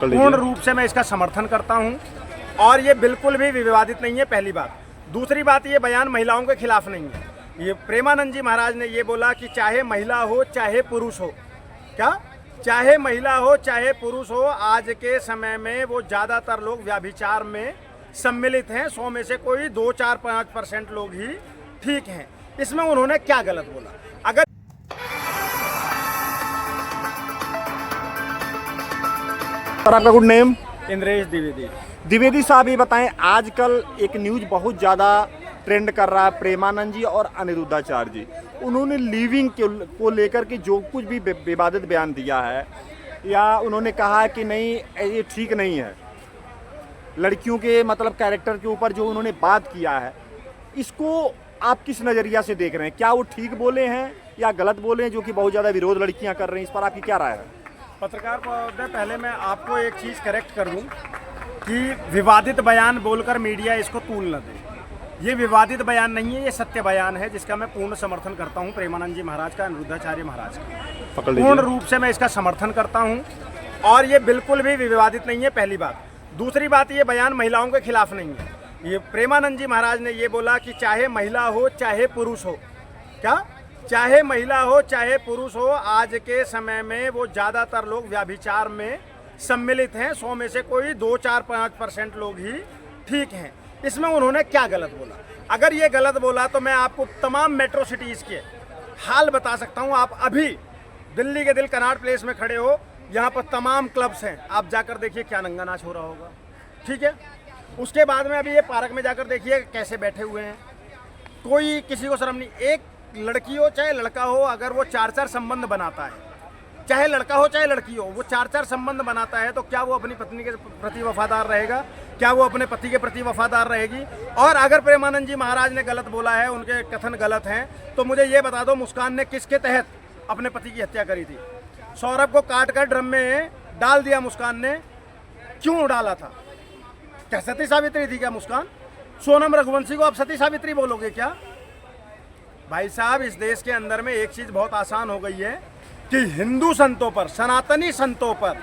पूर्ण रूप से मैं इसका समर्थन करता हूं और ये बिल्कुल भी विवादित नहीं है। पहली बात। दूसरी बात, ये बयान महिलाओं के खिलाफ नहीं है। ये प्रेमानंद जी महाराज ने ये बोला कि चाहे महिला हो चाहे पुरुष हो, क्या चाहे महिला हो चाहे पुरुष हो, आज के समय में वो ज़्यादातर लोग व्याभिचार में सम्मिलित हैं। 100 में से कोई 2-4-5% लोग ही ठीक हैं। इसमें उन्होंने क्या गलत बोला? अगर सर, आपका गुड नेम? इंद्रेश द्विवेदी। द्विवेदी साहब, ये बताएं, आजकल एक न्यूज बहुत ज़्यादा ट्रेंड कर रहा है। प्रेमानंद जी और अनिरुद्धाचार्य जी, उन्होंने लिविंग को लेकर के जो कुछ भी विवादित बयान दिया है, या उन्होंने कहा है कि नहीं ये ठीक नहीं है, लड़कियों के मतलब कैरेक्टर के ऊपर जो उन्होंने बात किया है, इसको आप किस नज़रिया से देख रहे हैं? क्या वो ठीक बोले हैं या गलत बोले हैं, जो कि बहुत ज़्यादा विरोध लड़कियां कर रही हैं? इस पर आपकी क्या राय है? पत्रकार महोदय, पहले मैं आपको एक चीज़ करेक्ट कर दूं कि विवादित बयान बोलकर मीडिया इसको तूल न दे। ये विवादित बयान नहीं है, ये सत्य बयान है जिसका मैं पूर्ण समर्थन करता हूं। प्रेमानंद जी महाराज का, अनिरुद्धाचार्य महाराज का पूर्ण रूप से मैं इसका समर्थन करता हूं और ये बिल्कुल भी विवादित नहीं है। पहली बात। दूसरी बात, ये बयान महिलाओं के खिलाफ नहीं है। ये प्रेमानंद जी महाराज ने ये बोला कि चाहे महिला हो चाहे पुरुष हो, क्या चाहे महिला हो चाहे पुरुष हो, आज के समय में वो ज़्यादातर लोग व्याभिचार में सम्मिलित हैं। 100 में से कोई 2-4-5% लोग ही ठीक हैं। इसमें उन्होंने क्या गलत बोला? अगर ये गलत बोला तो मैं आपको तमाम मेट्रो सिटीज़ के हाल बता सकता हूँ। आप अभी दिल्ली के दिल कनॉट प्लेस में खड़े हो, यहाँ पर तमाम क्लब्स हैं, आप जाकर देखिए क्या नंगा नाच हो रहा होगा, ठीक है। उसके बाद में अभी ये पार्क में जाकर देखिए कैसे बैठे हुए हैं, कोई किसी को शर्म नहीं। एक लड़की हो चाहे लड़का हो, अगर वो 4-4 संबंध बनाता है, चाहे लड़का हो चाहे लड़की हो, वो 4-4 संबंध बनाता है, तो क्या वो अपनी पत्नी के प्रति वफादार रहेगा? क्या वो अपने पति के प्रति वफादार रहेगी? और अगर प्रेमानंद जी महाराज ने गलत बोला है, उनके कथन गलत हैं, तो मुझे ये बता दो, मुस्कान ने किसके तहत अपने पति की हत्या करी थी? सौरभ को काट कर ड्रम में डाल दिया मुस्कान ने, क्यों डाला था? क्या सती सावित्री थी क्या मुस्कान? सोनम रघुवंशी को आप सती सावित्री बोलोगे क्या? भाई साहब, इस देश के अंदर में एक चीज़ बहुत आसान हो गई है कि हिंदू संतों पर, सनातनी संतों पर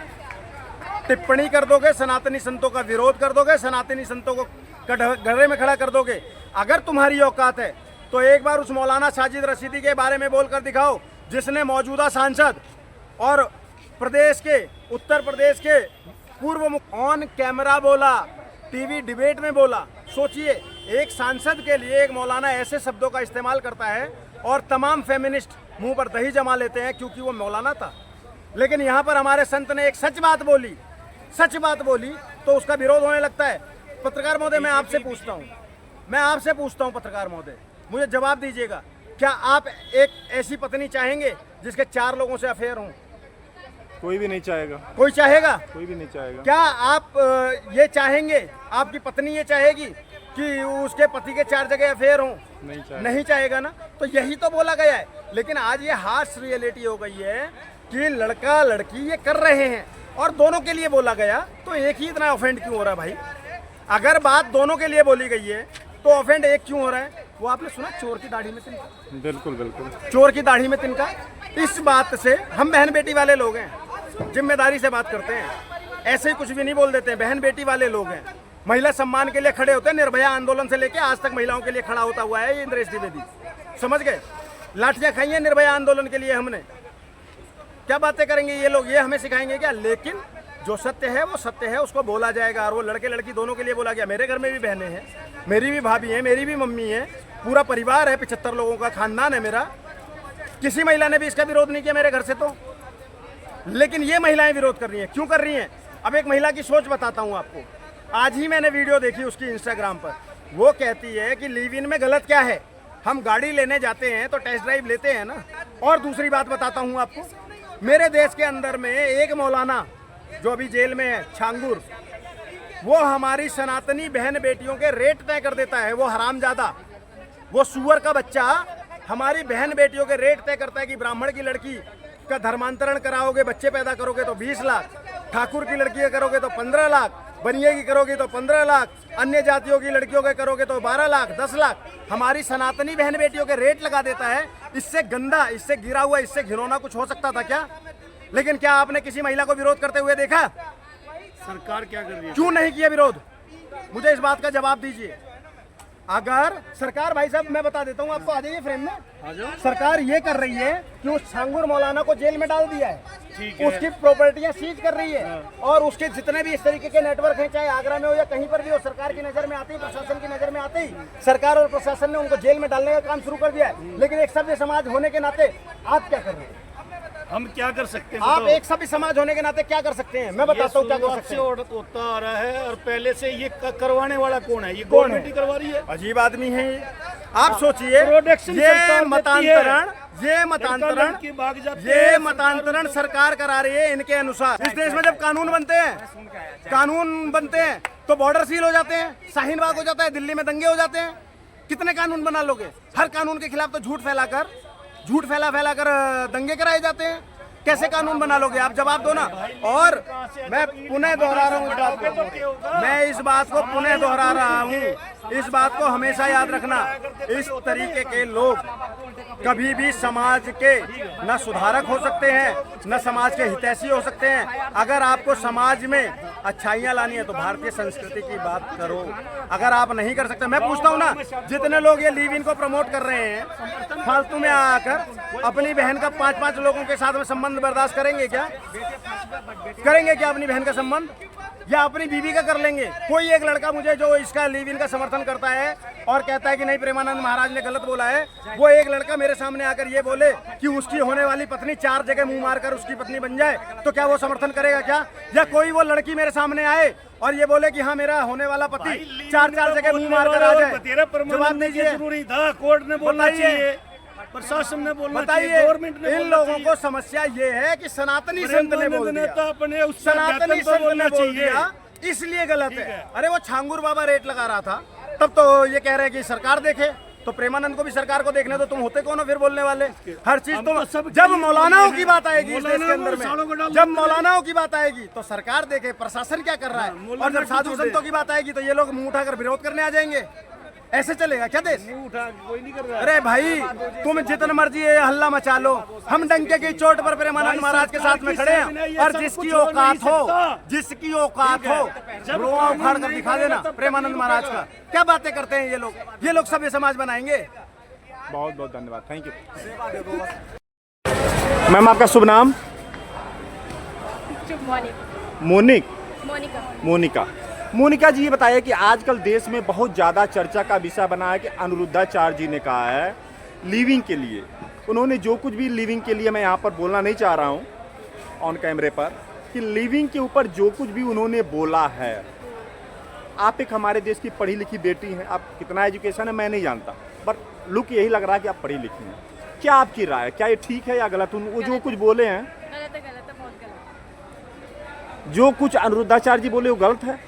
टिप्पणी कर दोगे, सनातनी संतों का विरोध कर दोगे, सनातनी संतों को गड्ढे में खड़ा कर दोगे। अगर तुम्हारी औकात है तो एक बार उस मौलाना साजिद रशीदी के बारे में बोलकर दिखाओ, जिसने मौजूदा सांसद और प्रदेश के, उत्तर प्रदेश के पूर्व ऑन कैमरा बोला, टीवी डिबेट में बोला। सोचिए, एक सांसद के लिए एक मौलाना ऐसे शब्दों का इस्तेमाल करता है और तमाम फेमिनिस्ट मुंह पर दही जमा लेते हैं क्योंकि वो मौलाना था। लेकिन यहाँ पर हमारे संत ने एक सच बात बोली तो उसका विरोध होने लगता है। पत्रकार महोदय, मैं आपसे पूछता हूँ पत्रकार महोदय, मुझे जवाब दीजिएगा, क्या आप एक ऐसी पत्नी चाहेंगे जिसके 4 लोगों से अफेयर हों? कोई भी नहीं चाहेगा। कोई चाहेगा? कोई भी नहीं चाहेगा। क्या आप ये चाहेंगे, आपकी पत्नी ये चाहेगी कि उसके पति के 4 जगह अफेयर हों? नहीं चाहेगा ना। तो यही तो बोला गया है। लेकिन आज ये हार्श रियलिटी हो गई है कि लड़का लड़की ये कर रहे हैं और दोनों के लिए बोला गया, तो एक ही इतना ऑफेंड क्यों हो रहा है भाई? अगर बात दोनों के लिए बोली गई है तो ऑफेंड एक क्यों हो रहा है? वो आपने सुना, चोर की दाढ़ी में तिनका। बिल्कुल बिल्कुल, चोर की दाढ़ी में तिनका। इस बात से हम बहन बेटी वाले लोग हैं, जिम्मेदारी से बात करते हैं, ऐसे ही कुछ भी नहीं बोल देते हैं। बहन बेटी वाले लोग हैं, महिला सम्मान के लिए खड़े होते हैं। निर्भया आंदोलन से लेके आज तक महिलाओं के लिए खड़ा होता हुआ है ये इंद्रेश द्विवेदी, समझ गए? लाठियां खाई हैं निर्भया आंदोलन के लिए हमने। क्या बातें करेंगे ये लोग, ये हमें सिखाएंगे क्या? लेकिन जो सत्य है वो सत्य है, उसको बोला जाएगा। और वो लड़के लड़की दोनों के लिए बोला गया। मेरे घर में भी बहनें हैं, मेरी भी भाभी है, मेरी भी मम्मी है, पूरा परिवार है, 75 लोगों का खानदान है मेरा। किसी महिला ने भी इसका विरोध नहीं किया मेरे घर से तो। लेकिन ये महिलाएं विरोध कर रही हैं। क्यों कर रही हैं? अब एक महिला की सोच बताता हूं आपको। आज ही मैंने वीडियो देखी उसकी इंस्टाग्राम पर। वो कहती है कि लिव इन में गलत क्या है, हम गाड़ी लेने जाते हैं तो टेस्ट ड्राइव लेते हैं ना। और दूसरी बात बताता हूं आपको, मेरे देश के अंदर में एक मौलाना जो अभी जेल में है, छांगुर, वो हमारी सनातनी बहन बेटियों के रेट तय कर देता है। वो हरामजादा, वो सुअर का बच्चा हमारी बहन बेटियों के रेट तय करता है कि ब्राह्मण की लड़की का धर्मांतरण कराओगे, बच्चे पैदा करोगे तो 20 लाख, ठाकुर की लड़की का करोगे तो 15 लाख, बनिए की करोगे तो 15 लाख, अन्य जातियों की लड़कियों के करोगे तो 12 लाख, 10 लाख। हमारी सनातनी बहन बेटियों के रेट लगा देता है। इससे गंदा, इससे गिरा हुआ, इससे घिनौना कुछ हो सकता था क्या? लेकिन क्या आपने किसी महिला को विरोध करते हुए देखा? सरकार क्या कर रही है? क्यों नहीं किया विरोध? मुझे इस बात का जवाब दीजिए। अगर सरकार, भाई साहब मैं बता देता हूँ आपको, आ जाइए फ्रेम में। सरकार ये कर रही है कि उस छांगुर मौलाना को जेल में डाल दिया है, उसकी प्रॉपर्टियां सीज कर रही है, और उसके जितने भी इस तरीके के नेटवर्क हैं, चाहे आगरा में हो या कहीं पर भी हो, सरकार की नजर में आते ही, प्रशासन की नजर में आते ही सरकार और प्रशासन ने उनको जेल में डालने का काम शुरू कर दिया है। लेकिन एक सभ्य समाज होने के नाते आप क्या कर रहे हैं? हम क्या कर सकते हैं? आप बताओ। एक सभ्य समाज होने के नाते क्या कर सकते हैं? मैं बताता हूँ क्या कर सकते हैं। होता आ रहा है, और पहले से ये करवाने वाला कौन है? ये कौन गवर्नमेंट है? ही करवा रही है। अजीब आदमी है ये। आप सोचिए, प्रोडक्शन ये सरकार मतांतरण की भाग जाते ये हैं, मतांतरण सरकार करा रही है इनके अनुसार। इस देश में जब कानून बनते हैं तो बॉर्डर सील हो जाते हैं, शाहीन बाग हो जाता है, दिल्ली में दंगे हो जाते हैं। कितने कानून बना लोगे? हर कानून के खिलाफ तो झूठ फैला कर दंगे कराए जाते हैं। कैसे कानून बना लोगे? आप जवाब दो ना। और मैं पुनः दोहरा रहा हूँ इस बात को, मैं इस बात को पुनः दोहरा रहा हूँ, इस बात को हमेशा याद रखना। इस तरीके के लोग कभी भी समाज के न सुधारक हो सकते हैं, न समाज के हितैषी हो सकते हैं। अगर आपको समाज में अच्छाइयाँ लानी है तो भारतीय संस्कृति की बात करो। अगर आप नहीं कर सकते, मैं पूछता हूँ ना, जितने लोग ये लिव इन को प्रमोट कर रहे हैं, फालतू में आकर अपनी बहन का 5-5 लोगों के साथ में संबंध बर्दाश्त करेंगे क्या? अपनी बहन का संबंध, या अपनी बीवी का कर लेंगे? कोई एक लड़का मुझे जो इसका लिव इन का समर्थन करता है और कहता है कि नहीं प्रेमानंद महाराज ने गलत बोला है, वो एक लड़का मेरे सामने आकर ये बोले कि उसकी होने वाली पत्नी 4 जगह मुंह मारकर उसकी पत्नी बन जाए, तो क्या वो समर्थन करेगा क्या? या कोई वो लड़की मेरे सामने आए और ये बोले कि हाँ मेरा होने वाला पति 4 जगह मुंह मारकर आ जाए, जवाब दीजिए। जरूरी था, कोर्ट ने बोलना चाहिए, प्रशासन ने बोलना चाहिए, बताइए, गवर्नमेंट ने इन बोलना लोगों चाहिए। को समस्या ये है कि सनातनी संत ने बोल दिया, सनातनी संत ने बोल दिया, इसलिए गलत है। अरे वो छांगुर बाबा रेट लगा रहा था, तब तो ये कह रहे हैं कि सरकार देखे, तो प्रेमानंद को भी सरकार को देखने दो। तुम होते कौन हो फिर बोलने वाले? हर चीज तुम, जब मौलानाओं की बात आएगी इस देश के अंदर में, जब मौलानाओं की बात आएगी तो सरकार देखे प्रशासन क्या कर रहा है, और जब साधु संतों की बात आएगी तो ये लोग मुंह उठाकर विरोध करने आ जाएंगे। ऐसे चलेगा क्या देश? कोई नहीं कर रहा। अरे भाई, तुम जितना मर्जी ये हल्ला मचा लो, हम डंके की चोट पर प्रेमानंद महाराज के साथ में खड़े हैं। और जिसकी औकात हो रोआ उखाड़ कर दिखा देना प्रेमानंद महाराज का। क्या बातें करते हैं ये लोग सभ्य समाज बनाएंगे? बहुत बहुत धन्यवाद, थैंक यू। मैम आपका शुभ नाम? मोनिका जी, ये बताइए कि आजकल देश में बहुत ज़्यादा चर्चा का विषय बना है कि अनिरुद्धाचार्य जी ने कहा है लिविंग के लिए, उन्होंने जो कुछ भी लिविंग के लिए, मैं यहाँ पर बोलना नहीं चाह रहा हूँ ऑन कैमरे पर, कि लिविंग के ऊपर जो कुछ भी उन्होंने बोला है, आप एक हमारे देश की पढ़ी लिखी बेटी हैं, आप कितना एजुकेशन है मैं नहीं जानता, बट लुक यही लग रहा है कि आप पढ़ी लिखी हैं। क्या आपकी राय है, क्या ये ठीक है या गलत? वो जो कुछ बोले हैं, गलत है, बहुत गलत। जो कुछ अनिरुद्धाचार्य जी बोले वो गलत है?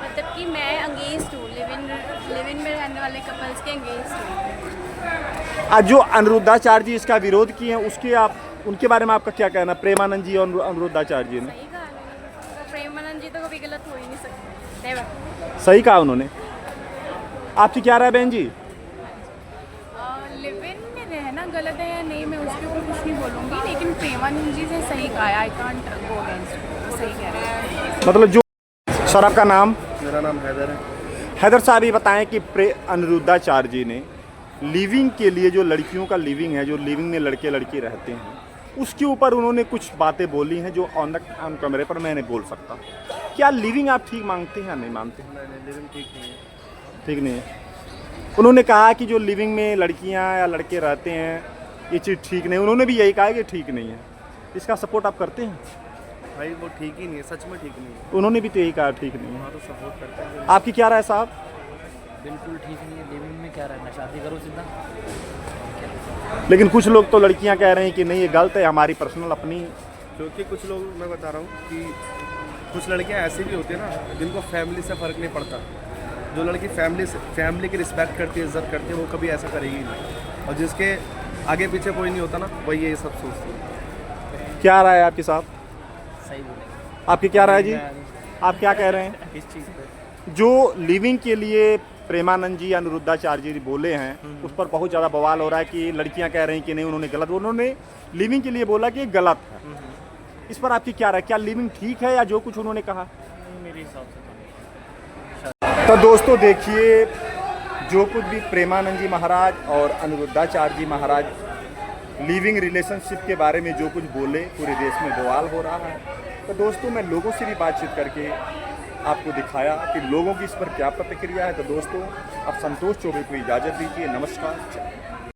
मतलब कि मैं अगेंस्ट हूँ, लिव इन में रहने वाले कपल्स के अगेंस्ट हूँ। आज जो अनिरुद्धाचार्य जी इसका विरोध किए हैं, उसके उनके बारे में आपका क्या कहना? प्रेमानंद जी और अनिरुद्धाचार्य जी ने सही कहा उन्होंने, तो प्रेमानंद जी तो कभी गलत हो ही नहीं सकते। सही कहा उन्होंने। आपकी क्या राय बहन जी? लिव इन में रहना गलत है या नहीं, मैं उसके ऊपर कुछ नहीं बोलूँगी, लेकिन प्रेमानंद जी ने सही कहा, आई कांट गो अगेंस्ट, सही कह रहे हैं। मतलब जो, सर आपका नाम? मेरा नाम हैदर है। हैदर साहब, ये बताएं कि अनिरुद्धाचार्य जी ने लिविंग के लिए, जो लड़कियों का लिविंग है, जो लिविंग में लड़के लड़की रहते हैं, उसके ऊपर उन्होंने कुछ बातें बोली हैं जो ऑन कैमरे पर मैं नहीं बोल सकता। क्या लिविंग आप ठीक मांगते हैं या नहीं मानते हैं? नहीं, लिविंग ठीक नहीं है। ठीक नहीं है। उन्होंने कहा कि जो लिविंग में लड़कियां या लड़के रहते हैं ये चीज़ ठीक नहीं, उन्होंने भी यही कहा कि ठीक नहीं है। इसका सपोर्ट आप करते हैं? भाई वो ठीक ही नहीं है, सच में ठीक नहीं है। उन्होंने भी तो यही कहा ठीक नहीं है। हाँ तो सपोर्ट करते हैं। आपकी क्या राय साहब? बिल्कुल ठीक नहीं है, लिविंग में क्या रहना, शादी करो सीधा। लेकिन कुछ लोग तो लड़कियां कह रहे हैं कि नहीं ये गलत है, हमारी पर्सनल अपनी। क्योंकि कुछ लोग, मैं बता रहा हूँ कि कुछ लड़कियाँ ऐसी भी होती है ना जिनको फैमिली से फ़र्क नहीं पड़ता। जो लड़की फैमिली की रिस्पेक्ट करती है, इज्जत करती है, वो कभी ऐसा करेगी नहीं। और जिसके आगे पीछे कोई नहीं होता ना, वही ये सब सोचती है। क्या राय है आपके साथ? सही बोले। आपकी क्या राय जी? आप क्या कह रहे हैं? इस चीज़ पे जो लिविंग के लिए प्रेमानंद जी अनिरुद्धाचार्य जी बोले हैं, उस पर बहुत ज़्यादा बवाल हो रहा है कि लड़कियां कह रही हैं कि नहीं उन्होंने गलत, उन्होंने लिविंग के लिए बोला कि गलत है। इस पर आपकी क्या राय, क्या लिविंग ठीक है या जो कुछ उन्होंने कहा? मेरे हिसाब से तो दोस्तों देखिए, जो कुछ भी प्रेमानंद जी महाराज और अनिरुद्धाचार्य जी महाराज लिविंग रिलेशनशिप के बारे में जो कुछ बोले, पूरे देश में बवाल हो रहा है। तो दोस्तों मैं लोगों से भी बातचीत करके आपको दिखाया कि लोगों की इस पर क्या प्रतिक्रिया है। तो दोस्तों अब संतोष चौबे को इजाज़त दीजिए। नमस्कार।